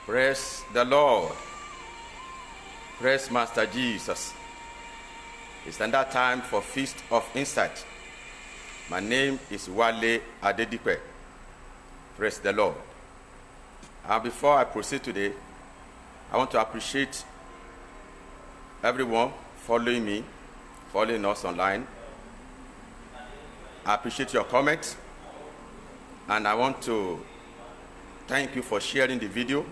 Praise the Lord. Praise Master Jesus. It's another time for Feast of Insight. My name is Wale Adedipe. Praise the Lord. And before I proceed today, I want to appreciate everyone following me, following us online. I appreciate your comments, and I want to thank you for sharing the video.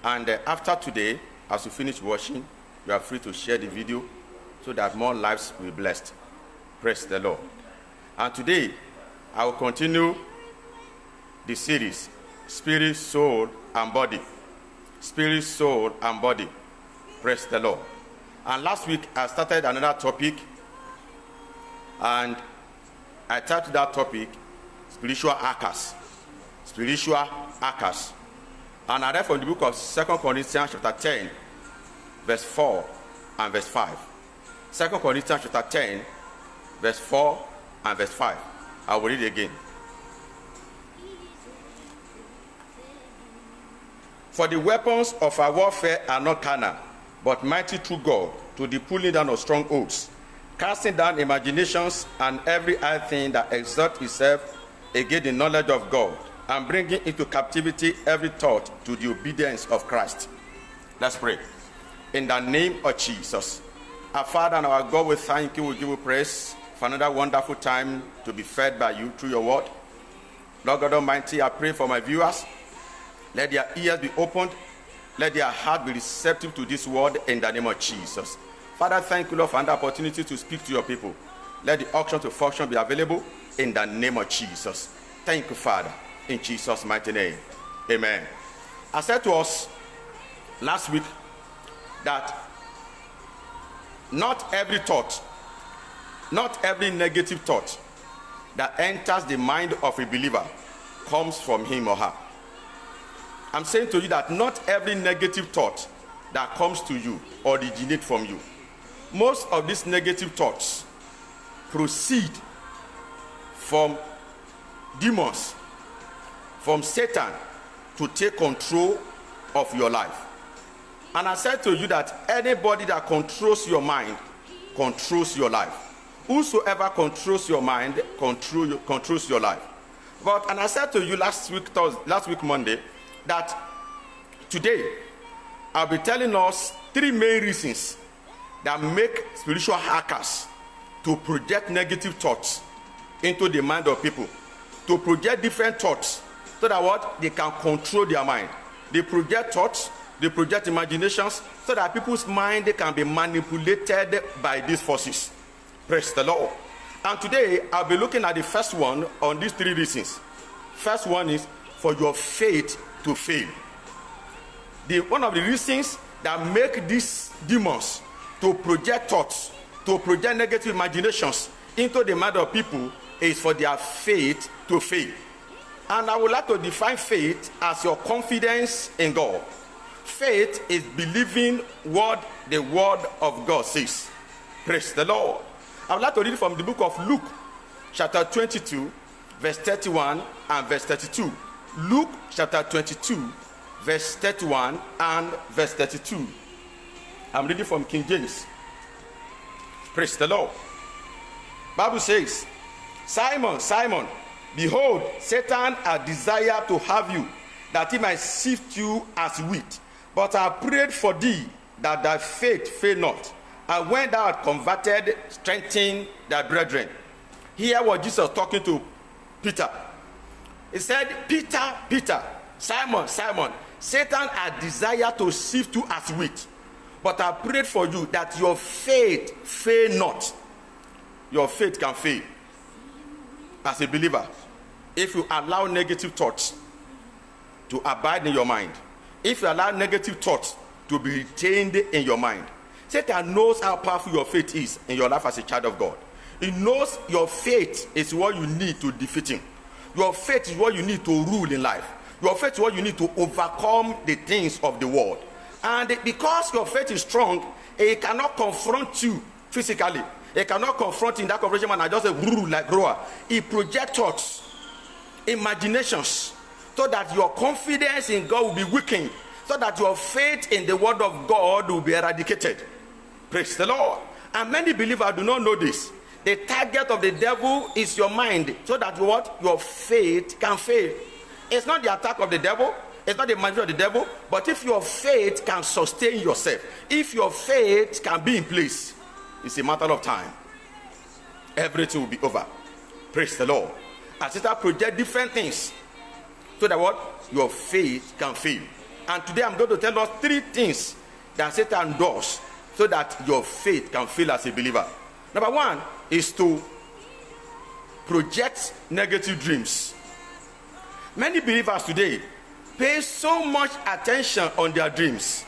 And after today, as you finish watching, you are free to share the video so that more lives will be blessed. Praise the Lord. And today, I will continue the series, Spirit, Soul, and Body. Spirit, Soul, and Body. Praise the Lord. And last week, I started another topic, and I titled that topic, Spiritual Anchors. Spiritual Anchors. And I read from the book of 2 Corinthians chapter 10, verse 4 and verse 5. 2 Corinthians chapter 10, verse 4 and verse 5. I will read it again. For the weapons of our warfare are not carnal, but mighty through God, to the pulling down of strongholds, casting down imaginations and every high thing that exalts itself against the knowledge of God, and bringing into captivity every thought to the obedience of Christ. Let's pray. In the name of Jesus. Our Father and our God, we thank you, we give you praise for another wonderful time to be fed by you through your word. Lord God Almighty, I pray for my viewers. Let their ears be opened. Let their heart be receptive to this word in the name of Jesus. Father, thank you, Lord, for another opportunity to speak to your people. Let the auction to function be available in the name of Jesus. Thank you, Father, in Jesus' mighty name. Amen. I said to us last week that not every thought, not every negative thought that enters the mind of a believer comes from him or her. I'm saying to you that not every negative thought that comes to you originates from you. Most of these negative thoughts proceed from demons, from Satan, to take control of your life. And I said to you that anybody that controls your mind controls your life. Whosoever controls your mind controls your life. And I said to you last week Monday, that today I'll be telling us three main reasons that make spiritual hackers to project negative thoughts into the mind of people, to project different thoughts so that what they can control their mind. They project thoughts, they project imaginations so that people's mind can be manipulated by these forces. Praise the Lord. And today I'll be looking at the first one on these three reasons. First one is for your faith to fail. One of the reasons that make these demons to project thoughts, to project negative imaginations into the mind of people is for their faith to fail. And I would like to define faith as your confidence in God. Faith is believing what the word of God says. Praise the Lord. I would like to read from the book of Luke, chapter 22, verse 31 and verse 32. Luke chapter 22, verse 31 and verse 32. I'm reading from King James. Praise the Lord. Bible says, Simon, Simon, behold, Satan has desired to have you, that he might sift you as wheat. But I prayed for thee, that thy faith fail not. And when thou art converted, strengthen thy brethren. Here was Jesus talking to Peter. He said, Peter, Peter, Simon, Simon, Satan has desired to sift you as wheat. But I prayed for you that your faith fail not. Your faith can fail. As a believer, if you allow negative thoughts to abide in your mind, if you allow negative thoughts to be retained in your mind, Satan knows how powerful your faith is in your life as a child of God. He knows your faith is what you need to defeat him. Your faith is what you need to rule in life. Your faith is what you need to overcome the things of the world. And because your faith is strong, it cannot confront you physically. It cannot confront in that confrontation man. I just say, like grower. He projects thoughts, imaginations, so that your confidence in God will be weakened, so that your faith in the word of God will be eradicated. Praise the Lord. And many believers do not know this. The target of the devil is your mind, so that what? Your faith can fail. It's not the attack of the devil, it's not the management of the devil, but if your faith can sustain yourself, if your faith can be in place, it's a matter of time. Everything will be over. Praise the Lord. And Satan project different things, so that what? Your faith can fail. And today I'm going to tell us 3 things that Satan does so that your faith can fail as a believer. Number 1 is to project negative dreams. Many believers today pay so much attention on their dreams.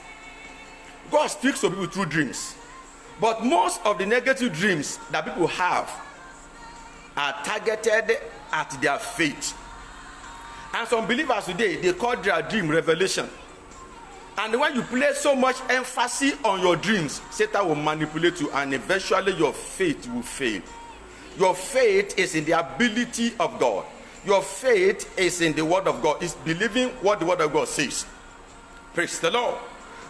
God speaks to people through dreams. But most of the negative dreams that people have are targeted at their faith. And some believers today, they call their dream revelation. And when you place so much emphasis on your dreams, Satan will manipulate you, and eventually your faith will fail. Your faith is in the ability of God. Your faith is in the word of God. It's believing what the word of God says. Praise the Lord.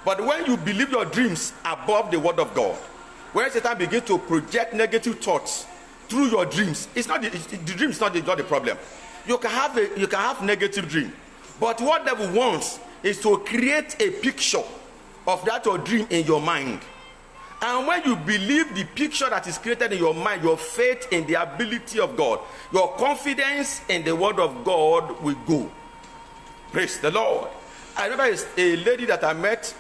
But when you believe your dreams above the word of God, when Satan begins to project negative thoughts through your dreams, it's not the dream is not the problem. You can have negative dream, but what devil wants is to create a picture of that your dream in your mind. And when you believe the picture that is created in your mind, your faith in the ability of God, your confidence in the word of God will go. Praise the Lord. I remember a lady that I met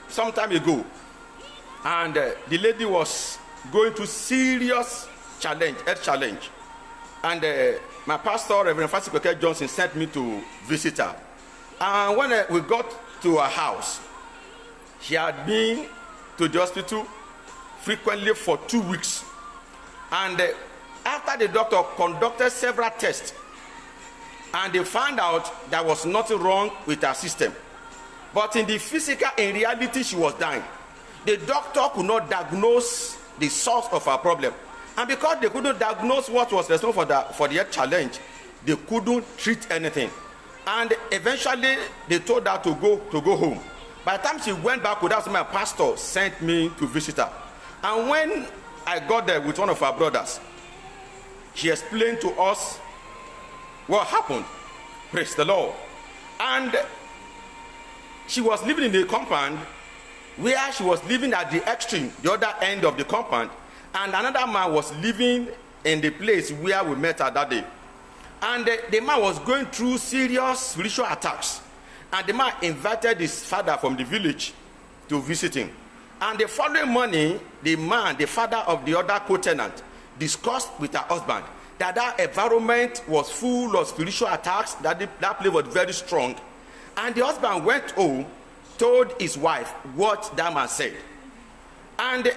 some time ago, and the lady was going through serious health challenge. And my pastor, Reverend Francis Kweke Johnson, sent me to visit her. And when we got to her house, she had been to the hospital frequently for 2 weeks. And after the doctor conducted several tests, and they found out there was nothing wrong with her system. But in reality, she was dying. The doctor could not diagnose the source of her problem. And because they couldn't diagnose what was responsible for the health challenge, they couldn't treat anything. And eventually, they told her to go home. By the time she went back, that's when my pastor sent me to visit her. And when I got there with one of our brothers, she explained to us what happened. Praise the Lord. And she was living in a compound where she was living at the extreme, the other end of the compound, and another man was living in the place where we met her that day. And the man was going through serious spiritual attacks. And the man invited his father from the village to visit him. And the following morning, the father of the other co-tenant, discussed with her husband that environment was full of spiritual attacks, that place was very strong. And the husband went home, told his wife what that man said. And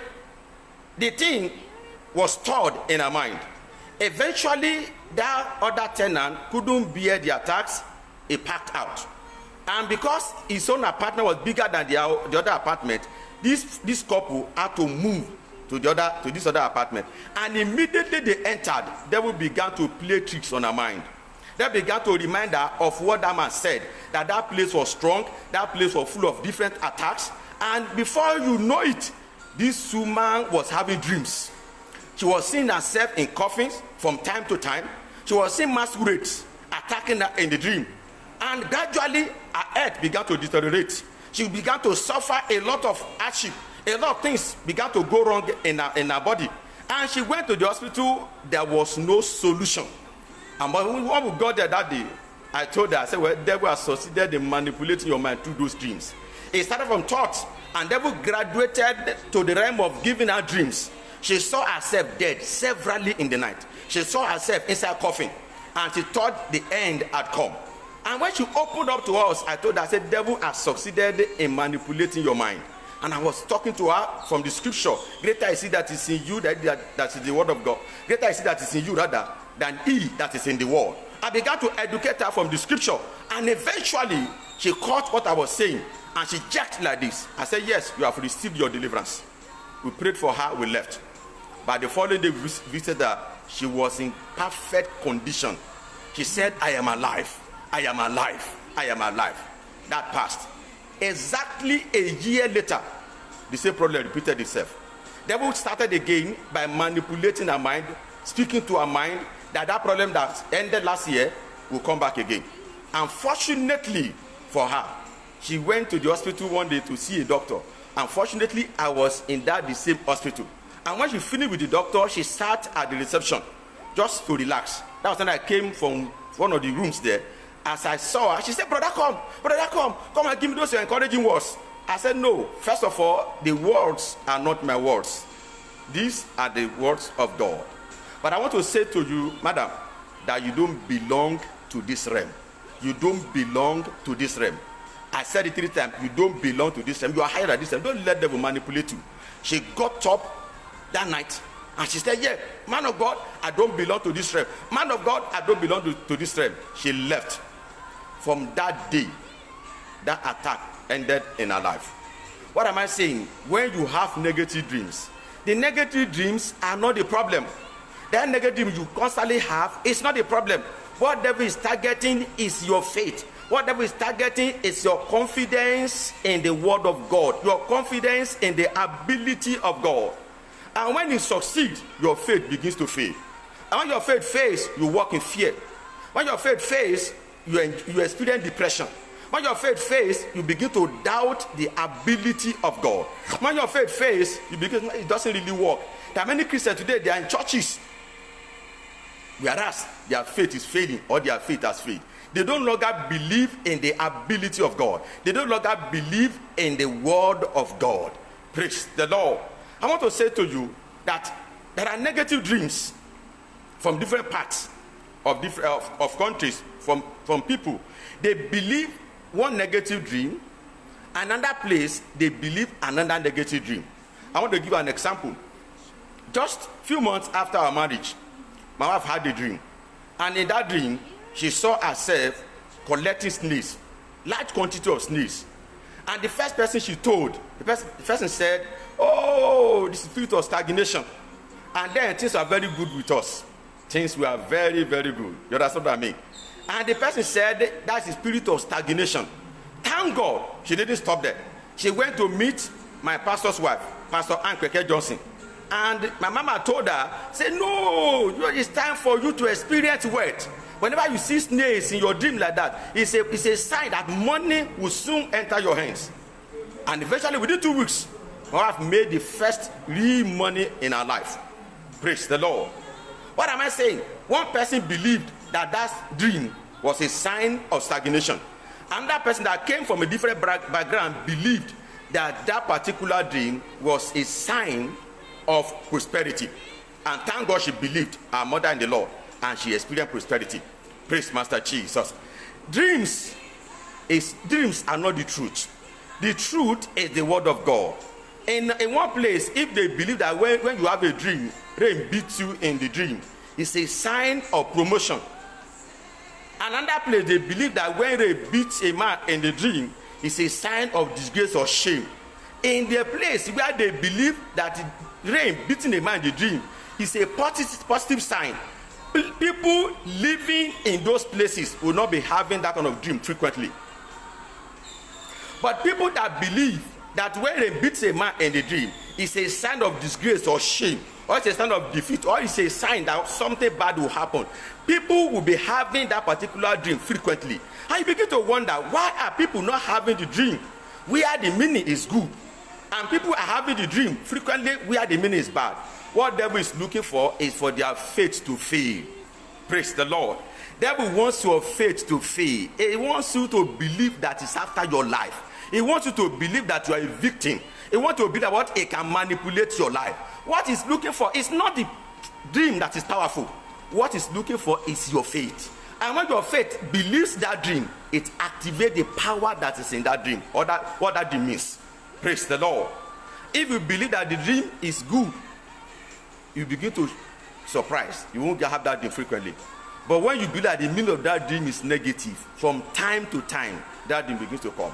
the thing was stored in her mind. Eventually, that other tenant couldn't bear the attacks. He packed out. And because his own apartment was bigger than the other apartment, this couple had to move to this other apartment. And immediately they entered, devil began to play tricks on her mind. They began to remind her of what that man said, that place was strong, that place was full of different attacks. And before you know it, this woman was having dreams. She was seeing herself in coffins from time to time. She was seeing masquerades attacking her in the dream. And gradually, her health began to deteriorate. She began to suffer a lot of hardship. A lot of things began to go wrong in her body. And she went to the hospital. There was no solution. And when we got there that day, I told her, I said, well, devil has succeeded in manipulating your mind through those dreams. It started from thoughts, and devil graduated to the realm of giving her dreams. She saw herself dead severally in the night. She saw herself inside coffin, and she thought the end had come. And when she opened up to us, I told her, I said, devil has succeeded in manipulating your mind. And I was talking to her from the scripture. Greater is he that is in you, that is the word of God. Greater is he that is in you rather than he that is in the world. I began to educate her from the scripture. And eventually, she caught what I was saying. And she jerked like this. I said, yes, you have received your deliverance. We prayed for her, we left. By the following day, we visited her. She was in perfect condition. She said, I am alive. I am alive. I am alive. That passed. Exactly a year later, the same problem repeated itself. The devil started again by manipulating her mind, speaking to her mind that problem that ended last year will come back again. Unfortunately for her, she went to the hospital one day to see a doctor. Unfortunately, I was in the same hospital. And when she finished with the doctor, she sat at the reception just to relax. That was when I came from one of the rooms there. As I saw her, she said, brother, come and give me those encouraging words. I said, no. First of all, the words are not my words. These are the words of God. But I want to say to you, madam, that you don't belong to this realm. You don't belong to this realm. I said it 3 times. You don't belong to this realm. You are higher than this realm. Don't let them manipulate you. She got up that night and she said, yeah, man of God, I don't belong to this realm. Man of God, I don't belong to this realm. She left. From that day, that attack ended in her life. What am I saying? When you have negative dreams, the negative dreams are not the problem. That negative dream you constantly have is not the problem. What devil is targeting is your faith. What devil is targeting is your confidence in the word of God, your confidence in the ability of God. And when you succeed, your faith begins to fail. And when your faith fails, you walk in fear. When your faith fails, you experience depression. When your faith fails, you begin to doubt the ability of God. When your faith fails, you begin, it doesn't really work. There are many Christians today, they are in churches, whereas their faith is failing or their faith has failed. They don't longer believe in the ability of God. They don't longer believe in the word of God. Praise the Lord. I want to say to you that there are negative dreams from different parts of countries, from people. They believe one negative dream, another place they believe another negative dream. I want to give an example. Just a few months after our marriage, my wife had a dream, and in that dream she saw herself collecting snails, large quantity of snails. And the first person she told, the person said, oh, the spirit of stagnation. And then things are very good with us. Things were very, very good. You understand what I mean? And the person said, that's the spirit of stagnation. Thank God she didn't stop there. She went to meet my pastor's wife, Pastor Ann Kweke Johnson. And my mama told her, say, no, it's time for you to experience wealth. Whenever you see snails in your dream like that, it's a sign that money will soon enter your hands. And eventually, within 2 weeks, my wife made the first real money in her life. Praise the Lord. What am I saying? One person believed that dream was a sign of stagnation. Another person that came from a different background believed that particular dream was a sign of prosperity. And thank God she believed her mother in the Lord, and she experienced prosperity. Praise Master Jesus. Dreams are not the truth. The truth is the word of God. In one place, if they believe that when you have a dream, rain beats you in the dream, it's a sign of promotion. Another place, they believe that when rain beats a man in the dream, it's a sign of disgrace or shame. In the place where they believe that rain beating a man in the dream is a positive sign, people living in those places will not be having that kind of dream frequently. But people that believe that when rain beats a man in the dream is a sign of disgrace or shame, or it's a sign of defeat, or it's a sign that something bad will happen, people will be having that particular dream frequently. And you begin to wonder, why are people not having the dream where the meaning is good, and people are having the dream frequently where the meaning is bad? What devil is looking for is for their faith to fail. Praise the Lord. Devil wants your faith to fail. He wants you to believe that it's after your life. He wants you to believe that you are a victim. He wants you to believe that he can manipulate your life. What he's looking for is not the dream that is powerful. What he's looking for is your faith. And when your faith believes that dream, it activates the power that is in that dream, or what that dream means. Praise the Lord. If you believe that the dream is good, you begin to surprise. You won't have that dream frequently. But when you believe that the meaning of that dream is negative, from time to time, that dream begins to come.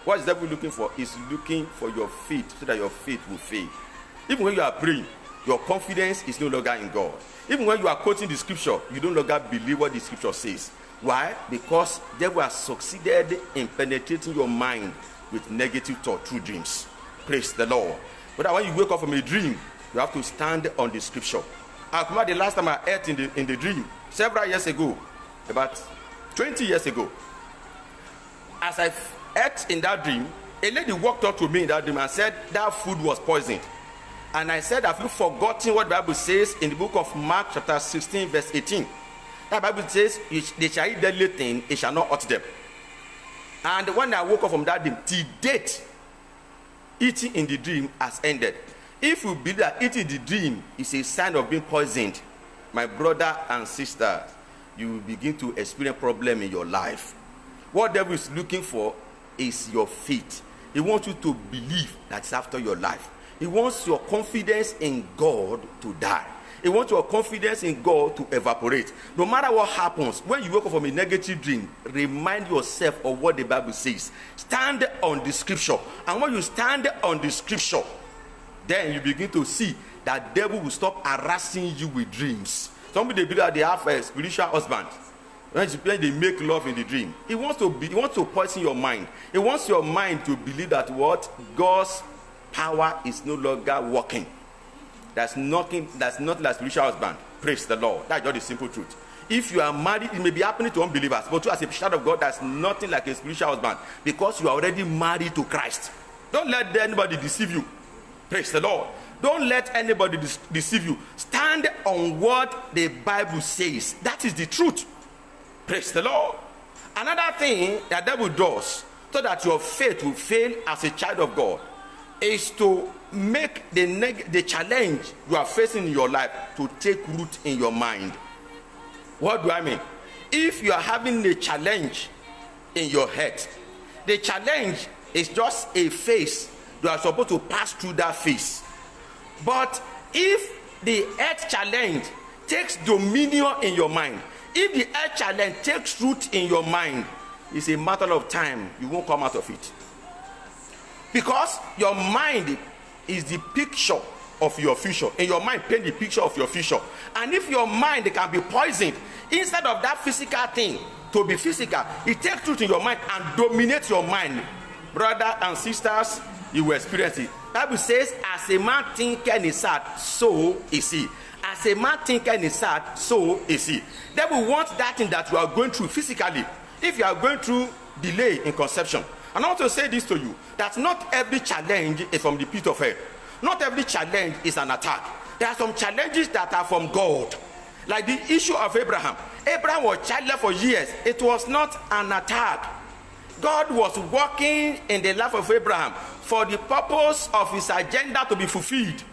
What is the devil looking for? Is looking for your faith, so that your faith will fail. Even when you are praying, your confidence is no longer in God. Even when you are quoting the scripture, you no longer believe what the scripture says. Why? Because they were succeeded in penetrating your mind with negative thought through dreams. Praise the Lord. But when you wake up from a dream, you have to stand on the scripture. I remember the last time I ate in the dream, several years ago, about 20 years ago. As I ate in that dream, a lady walked up to me in that dream and said that food was poisoned. And I said, have you forgotten what the Bible says in the book of Mark chapter 16 verse 18? That Bible says, they shall eat deadly thing, it shall not hurt them. And when I woke up from that dream, till date, eating in the dream has ended. If you believe that eating in the dream is a sign of being poisoned, my brother and sister, you will begin to experience problem in your life. What the devil is looking for is your faith. He wants you to believe that's after your life. He wants your confidence in God to die. He wants your confidence in God to evaporate. No matter what happens, when you wake up from a negative dream, remind yourself of what the Bible says. Stand on the scripture. And when you stand on the scripture, then you begin to see that devil will stop harassing you with dreams. Some people, they believe that they have a spiritual husband. When they make love in the dream, he wants to poison your mind. He wants your mind to believe that what? God's power is no longer working. That's not like spiritual husband. Praise the Lord. That's just the simple truth. If you are married, it may be happening to unbelievers, but you as a child of God, that's nothing like a spiritual husband, because you are already married to Christ. Don't let anybody deceive you. Praise the Lord. Don't let anybody deceive you. Stand on what the Bible says. That is the truth. Praise the Lord. Another thing that the devil does so that your faith will fail as a child of God is to make the challenge you are facing in your life to take root in your mind. What do I mean? If you are having a challenge in your head, the challenge is just a phase. You are supposed to pass through that phase. But if the health challenge takes dominion in your mind, if the health challenge takes root in your mind, it's a matter of time. You won't come out of it. Because your mind is the picture of your future. In your mind, paint the picture of your future. And if your mind can be poisoned, instead of that physical thing to be physical, it takes truth in your mind and dominates your mind. Brothers and sisters, you will experience it. The Bible says, as a man thinketh in his heart, so is he. As a man thinketh in his heart, so is he. They will want that thing that you are going through physically. If you are going through delay in conception, and I want to say this to you, that not every challenge is from the pit of hell. Not every challenge is an attack. There are some challenges that are from God. Like the issue of Abraham. Abraham was childless for years. It was not an attack. God was working in the life of Abraham for the purpose of his agenda to be fulfilled.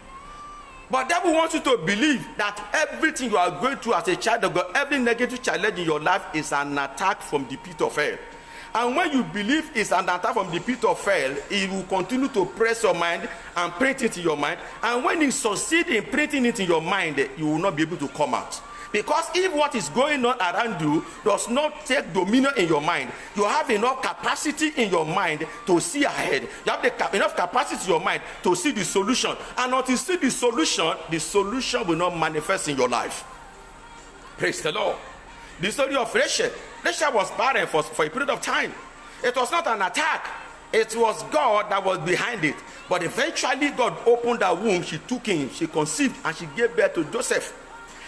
But the devil wants you to believe that everything you are going through as a child of God, every negative challenge in your life is an attack from the pit of hell. And when you believe it's an attack from the pit of hell, it will continue to press your mind and print it in your mind. And when you succeed in printing it in your mind, you will not be able to come out. Because if what is going on around you does not take dominion in your mind, you have enough capacity in your mind to see ahead. You have enough capacity in your mind to see the solution. And until you see the solution will not manifest in your life. Praise the Lord. The story of Rachel. Rachel was barren for a period of time. It was not an attack. It was God that was behind it. But eventually God opened her womb. She took him. She conceived and she gave birth to Joseph.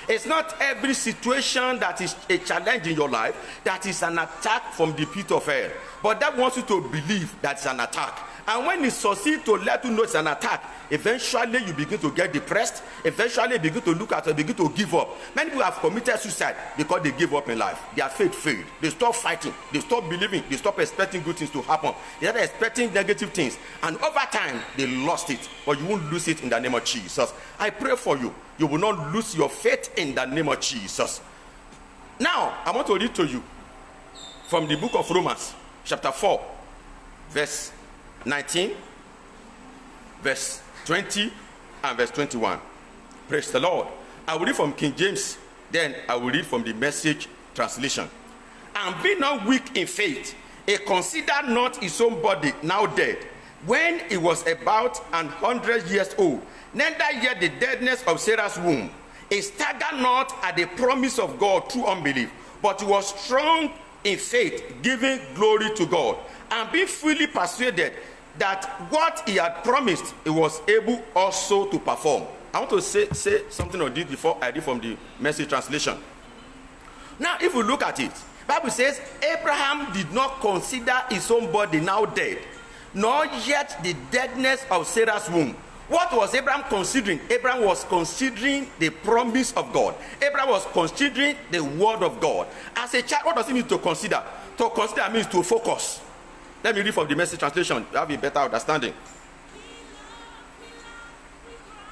It's not every situation that is a challenge in your life that is an attack from the pit of hell. But that wants you to believe that it's an attack. And when it succeeds to let you know it's an attack, eventually you begin to get depressed. Eventually you begin to look at it, begin to give up. Many people have committed suicide because they gave up in life. Their faith failed. They stopped fighting. They stopped believing. They stopped expecting good things to happen. They started expecting negative things. And over time, they lost it. But you won't lose it in the name of Jesus. I pray for you. You will not lose your faith in the name of Jesus. Now, I want to read to you from the book of Romans, chapter 4, verse 19, verse 20, and verse 21. Praise the Lord. I will read from King James, then I will read from the Message translation. And be not weak in faith, he considered not his own body now dead, when he was about 100 years old, neither yet the deadness of Sarah's womb. He staggered not at the promise of God through unbelief, but he was strong in faith, giving glory to God, and being fully persuaded that what he had promised, he was able also to perform. I want to say something on this before I read from the Message translation. Now, if we look at it, Bible says Abraham did not consider his own body now dead, nor yet the deadness of Sarah's womb. What was Abraham considering? Abraham was considering the promise of God. Abraham was considering the word of God. As a child, what does it mean to consider? To consider means to focus. Let me read from the Message translation to have a better understanding.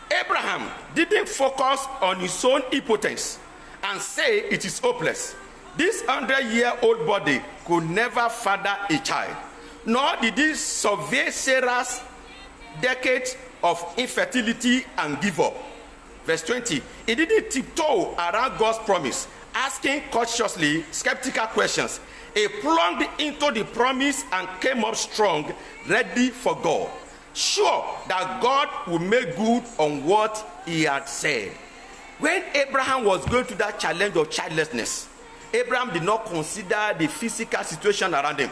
Abraham didn't focus on his own impotence and say it is hopeless. This 100-year-old body could never father a child. Nor did he survey Sarah's decades of infertility and give up. Verse 20, he didn't tiptoe around God's promise, asking cautiously skeptical questions. He plunged into the promise and came up strong, ready for God, sure that God would make good on what he had said. When Abraham was going through that challenge of childlessness, Abraham did not consider the physical situation around him.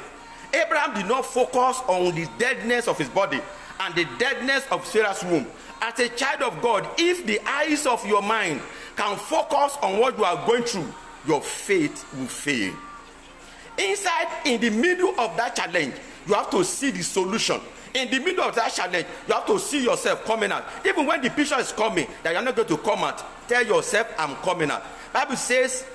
Abraham did not focus on the deadness of his body and the deadness of Sarah's womb. As a child of God, if the eyes of your mind can focus on what you are going through, your faith will fail. Inside, in the middle of that challenge, you have to see the solution. In the middle of that challenge, you have to see yourself coming out. Even when the picture is coming, that you're not going to come out, tell yourself, I'm coming out. Bible says,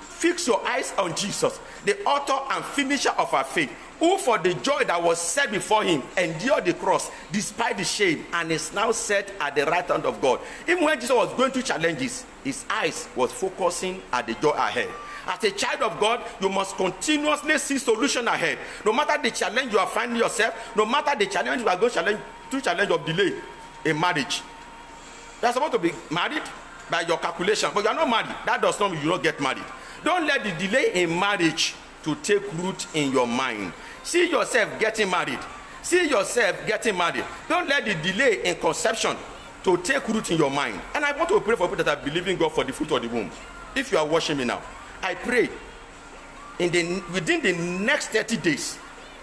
fix your eyes on Jesus, the author and finisher of our faith, who for the joy that was set before him endured the cross despite the shame, and is now set at the right hand of God. Even when Jesus was going through challenges, his eyes was focusing at the joy ahead. As a child of God, you must continuously see solution ahead. No matter the challenge you are finding yourself, no matter the challenge you are going to challenge of delay in marriage. You are supposed to be married by your calculation, but you are not married. That does not mean you don't get married. Don't let the delay in marriage to take root in your mind. See yourself getting married. See yourself getting married. Don't let the delay in conception to take root in your mind. And I want to pray for people that are believing God for the fruit of the womb. If you are watching me now, I pray within the next 30 days,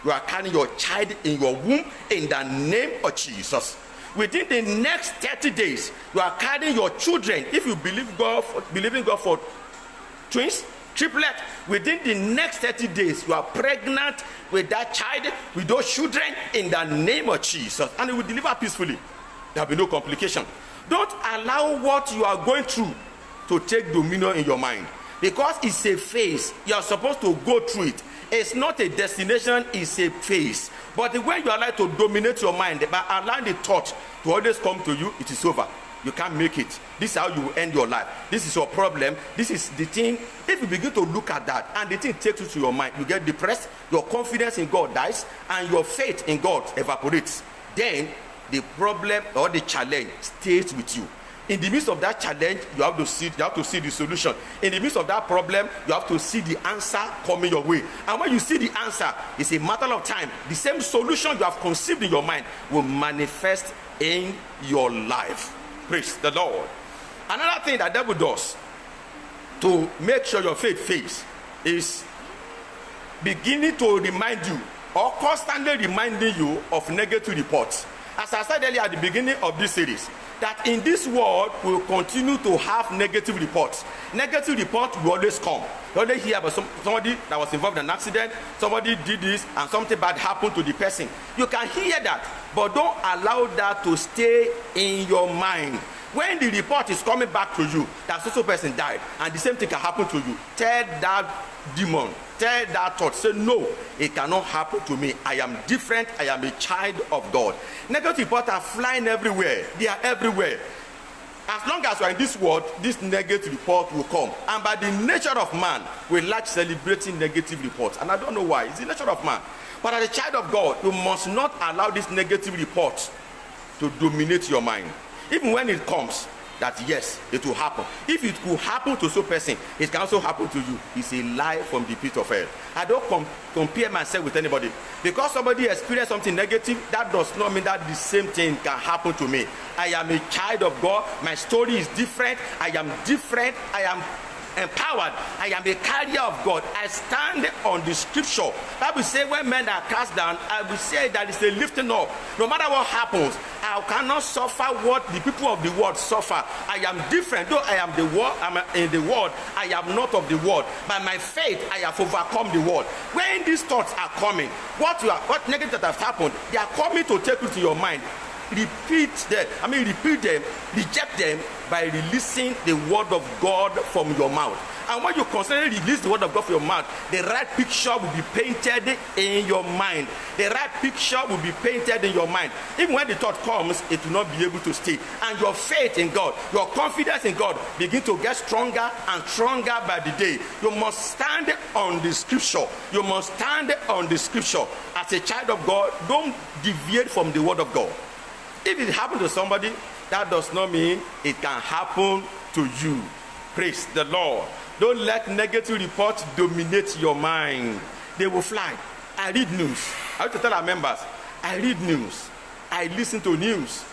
you are carrying your child in your womb in the name of Jesus. Within the next 30 days, you are carrying your children. If you believe in God for twins, triplet, within the next 30 days, you are pregnant with that child, with those children in the name of Jesus. And it will deliver peacefully. There will be no complication. Don't allow what you are going through to take dominion in your mind. Because it's a phase, you are supposed to go through it. It's not a destination, it's a phase. But when you allow it to dominate your mind, by allowing the thought to always come to you, it is over. You can't make it. This is how you will end your life. This is your problem. This is the thing. If you begin to look at that and the thing takes you to your mind, you get depressed, your confidence in God dies, and your faith in God evaporates. Then the problem or the challenge stays with you. In the midst of that challenge, you have to see the solution. In the midst of that problem, you have to see the answer coming your way. And when you see the answer, it's a matter of time. The same solution you have conceived in your mind will manifest in your life. Praise the Lord. Another thing that the devil does to make sure your faith fails is beginning to remind you or constantly reminding you of negative reports. As I said earlier at the beginning of this series, that in this world we will continue to have negative reports. Negative reports will always come. You always hear about somebody that was involved in an accident, somebody did this, and something bad happened to the person. You can hear that, but don't allow that to stay in your mind. When the report is coming back to you that so person died, and the same thing can happen to you, tell that demon, tell that thought, say no, it cannot happen to me. I am different. I am a child of God. Negative reports are flying everywhere. They are everywhere. As long as you are in this world, this negative report will come. And by the nature of man, we like celebrating negative reports. And I don't know why. It's the nature of man. But as a child of God, you must not allow this negative report to dominate your mind. Even when it comes, that yes, it will happen. If it could happen to some person, it can also happen to you. It's a lie from the pit of hell. I don't compare myself with anybody. Because somebody experienced something negative, that does not mean that the same thing can happen to me. I am a child of God. My story is different. I am different. I am empowered. I am a carrier of God. I stand on the scripture. Bible say when men are cast down, I will say that it's a lifting up. No matter what happens, I cannot suffer what the people of the world suffer. I am different. Though I am the world, I'm in the world, I am not of the world. By my faith, I have overcome the world. When these thoughts are coming, what negative that have happened, they are coming to take you to your mind. Repeat them, reject them by releasing the word of God from your mouth. And when you constantly release the word of God from your mouth, the right picture will be painted in your mind. The right picture will be painted in your mind. Even when the thought comes, it will not be able to stay. And your faith in God, your confidence in God begin to get stronger and stronger by the day. You must stand on the scripture. You must stand on the scripture. As a child of God, don't deviate from the word of God. If it happened to somebody, that does not mean it can happen to you. Praise the Lord. Don't let negative reports dominate your mind. They will fly. I read news. I have to tell our members, I read news. I listen to news.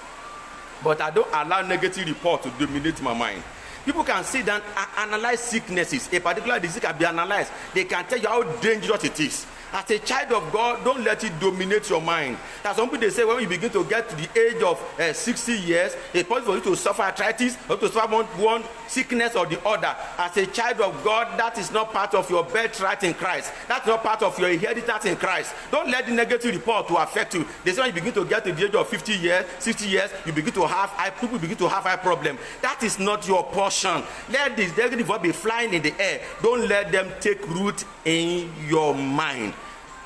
But I don't allow negative reports to dominate my mind. People can sit down and analyze sicknesses. A particular disease can be analyzed. They can tell you how dangerous it is. As a child of God, don't let it dominate your mind. That's some people they say when you begin to get to the age of 60 years, it's possible for you to suffer arthritis or to suffer one sickness or the other. As a child of God, that is not part of your birthright in Christ. That's not part of your inheritance in Christ. Don't let the negative report to affect you. They say when you begin to get to the age of 50 years, 60 years, you begin to have people begin to have eye problem. That is not your portion. Let this negative report be flying in the air. Don't let them take root in your mind.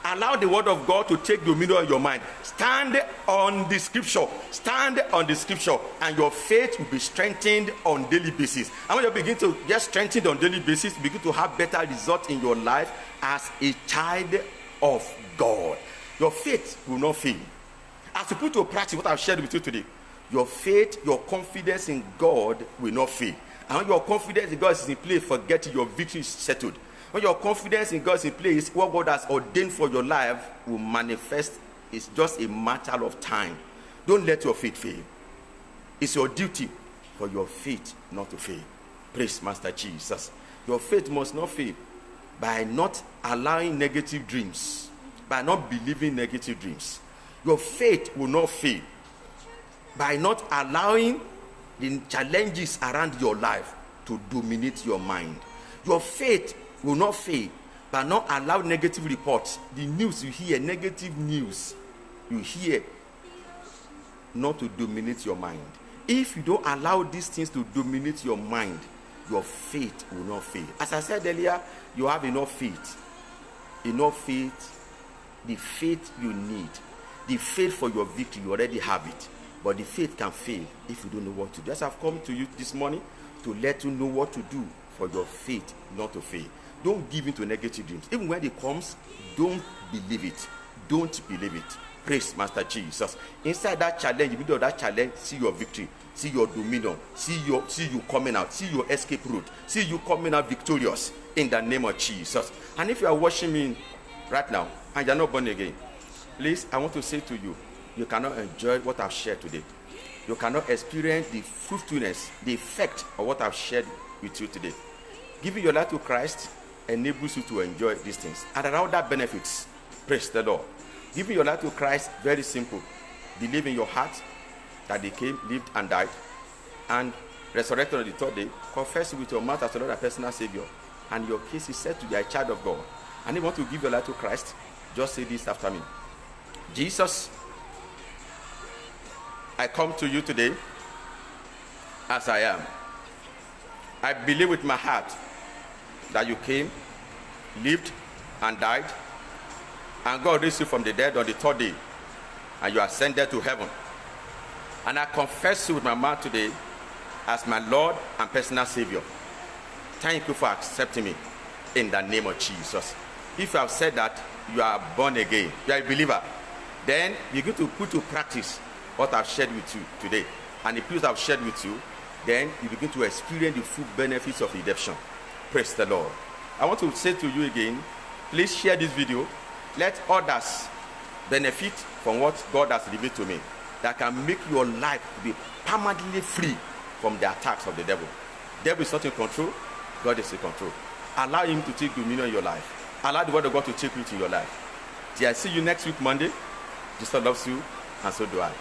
Allow the word of God to take dominion in your mind. Stand on the scripture. Stand on the scripture, and your faith will be strengthened on daily basis. And when you begin to get strengthened on daily basis, you begin to have better results in your life as a child of God. Your faith will not fail. As you put to practice what I've shared with you today, your faith, your confidence in God will not fail. And when your confidence in God is in place, forget your victory is settled. When your confidence in God is in place, what God has ordained for your life will manifest. It's just a matter of time. Don't let your faith fail. It's your duty for your faith not to fail. Praise Master Jesus. Your faith must not fail by not allowing negative dreams, by not believing negative dreams. Your faith will not fail by not allowing the challenges around your life to dominate your mind. Your faith will not fail by not allow negative reports. The news you hear, negative news you hear, not to dominate your mind. If you don't allow these things to dominate your mind, your faith will not fail. As I said earlier, you have enough faith. Enough faith, the faith you need. The faith for your victory, you already have it. But the faith can fail if you don't know what to do. Just I've come to you this morning to let you know what to do for your faith not to fail. Don't give in to negative dreams. Even when it comes, don't believe it. Don't believe it. Praise Master Jesus. Inside that challenge, in the middle of that challenge, see your victory, see your dominion, see you coming out, see your escape route, see you coming out victorious in the name of Jesus. And if you are watching me right now and you are not born again, please, I want to say to you, you cannot enjoy what I've shared today. You cannot experience the fruitfulness, the effect of what I've shared with you today. Giving your life to Christ enables you to enjoy these things. And there are other benefits. Praise the Lord. Giving your life to Christ, very simple. Believe in your heart that He came, lived, and died, and resurrected on the third day. Confess with your mouth as your Lord and personal Savior, and your case is set to be a child of God. And if you want to give your life to Christ, just say this after me. Jesus, I come to you today as I am. I believe with my heart that you came, lived, and died, and God raised you from the dead on the third day, and you ascended to heaven. And I confess you with my mouth today as my Lord and personal Savior. Thank you for accepting me in the name of Jesus. If you have said that, you are born again, you are a believer, then you're going to put to practice what I've shared with you today. And the peace I've shared with you, then you begin to experience the full benefits of redemption. Praise the Lord. I want to say to you again, please share this video. Let others benefit from what God has revealed to me, that can make your life be permanently free from the attacks of the devil. The devil is not in control. God is in control. Allow him to take dominion in your life. Allow the word of God to take root in your life. Till I see you next week, Monday. Jesus loves you, and so do I.